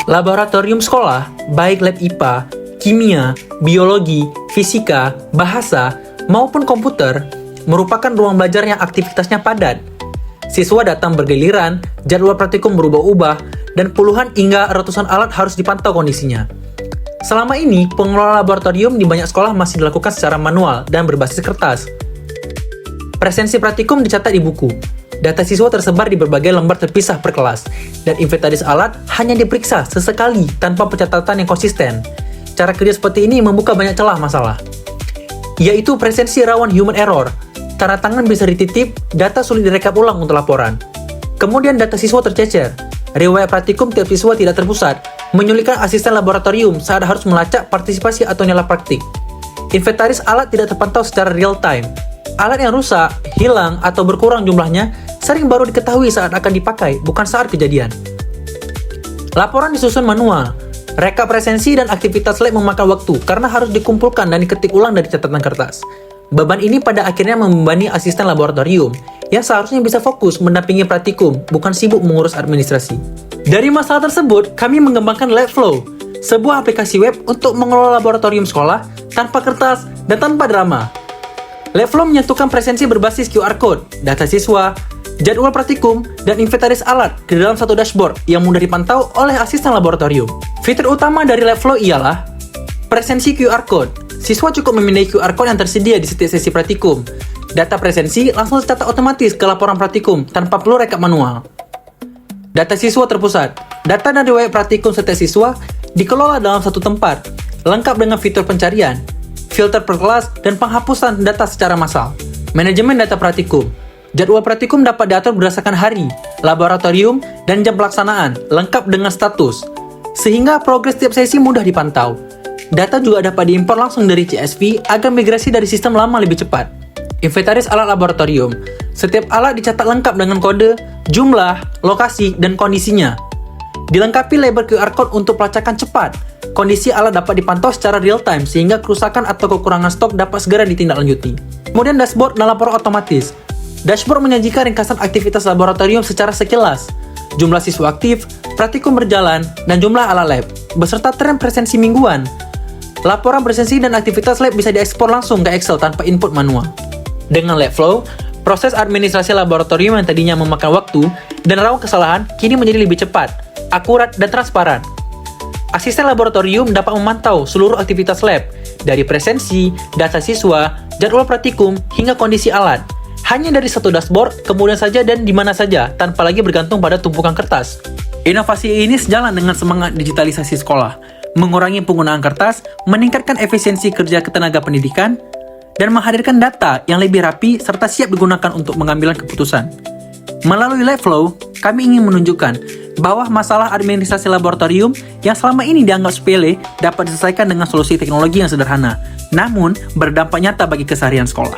Laboratorium sekolah, baik lab IPA, kimia, biologi, fisika, bahasa, maupun komputer, merupakan ruang belajar yang aktivitasnya padat. Siswa datang bergiliran, jadwal praktikum berubah-ubah, dan puluhan hingga ratusan alat harus dipantau kondisinya. Selama ini, pengelola laboratorium di banyak sekolah masih dilakukan secara manual dan berbasis kertas. Presensi praktikum dicatat di buku. Data siswa tersebar di berbagai lembar terpisah per kelas, dan inventaris alat hanya diperiksa sesekali tanpa pencatatan yang konsisten. Cara kerja seperti ini membuka banyak celah masalah, yaitu presensi rawan human error. Tanda tangan bisa dititip, data sulit direkap ulang untuk laporan. Kemudian data siswa tercecer. Riwayat praktikum tiap siswa tidak terpusat, menyulitkan asisten laboratorium saat harus melacak partisipasi atau nilai praktik. Inventaris alat tidak terpantau secara real time. Alat yang rusak, hilang, atau berkurang jumlahnya sering baru diketahui saat akan dipakai, bukan saat kejadian. Laporan disusun manual. Rekap presensi dan aktivitas lab memakan waktu karena harus dikumpulkan dan diketik ulang dari catatan kertas. Beban ini pada akhirnya membebani asisten laboratorium yang seharusnya bisa fokus mendampingi praktikum, bukan sibuk mengurus administrasi. Dari masalah tersebut, kami mengembangkan LabFlow, sebuah aplikasi web untuk mengelola laboratorium sekolah tanpa kertas dan tanpa drama. LabFlow menyatukan presensi berbasis QR Code, data siswa, jadwal praktikum, dan inventaris alat ke dalam satu dashboard yang mudah dipantau oleh asisten laboratorium. Fitur utama dari LabFlow ialah presensi QR Code. Siswa cukup memindai QR Code yang tersedia di setiap sesi praktikum. Data presensi langsung tercatat otomatis ke laporan praktikum tanpa perlu rekap manual. Data siswa terpusat. Data dan riwayat praktikum setiap siswa dikelola dalam satu tempat, lengkap dengan fitur pencarian, filter per kelas, dan penghapusan data secara massal. Manajemen data praktikum. Jadwal praktikum dapat diatur berdasarkan hari, laboratorium, dan jam pelaksanaan, lengkap dengan status, sehingga progres tiap sesi mudah dipantau. Data juga dapat diimpor langsung dari CSV agar migrasi dari sistem lama lebih cepat. Inventaris alat laboratorium. Setiap alat dicatat lengkap dengan kode, jumlah, lokasi, dan kondisinya. Dilengkapi label QR Code untuk pelacakan cepat. Kondisi alat dapat dipantau secara real time sehingga kerusakan atau kekurangan stok dapat segera ditindaklanjuti. Kemudian dashboard dan laporan otomatis. Dashboard menyajikan ringkasan aktivitas laboratorium secara sekilas, jumlah siswa aktif, praktikum berjalan, dan jumlah alat lab, beserta tren presensi mingguan. Laporan presensi dan aktivitas lab bisa diekspor langsung ke Excel tanpa input manual. Dengan LabFlow, proses administrasi laboratorium yang tadinya memakan waktu dan rawan kesalahan kini menjadi lebih cepat, akurat, dan transparan. Asisten laboratorium dapat memantau seluruh aktivitas lab, dari presensi, data siswa, jadwal praktikum, hingga kondisi alat. Hanya dari satu dashboard, kemudian saja dan di mana saja, tanpa lagi bergantung pada tumpukan kertas. Inovasi ini sejalan dengan semangat digitalisasi sekolah, mengurangi penggunaan kertas, meningkatkan efisiensi kerja ketenaga pendidikan, dan menghadirkan data yang lebih rapi serta siap digunakan untuk mengambil keputusan. Melalui LabFlow, kami ingin menunjukkan bahwa masalah administrasi laboratorium yang selama ini dianggap sepele dapat diselesaikan dengan solusi teknologi yang sederhana, namun berdampak nyata bagi keseharian sekolah.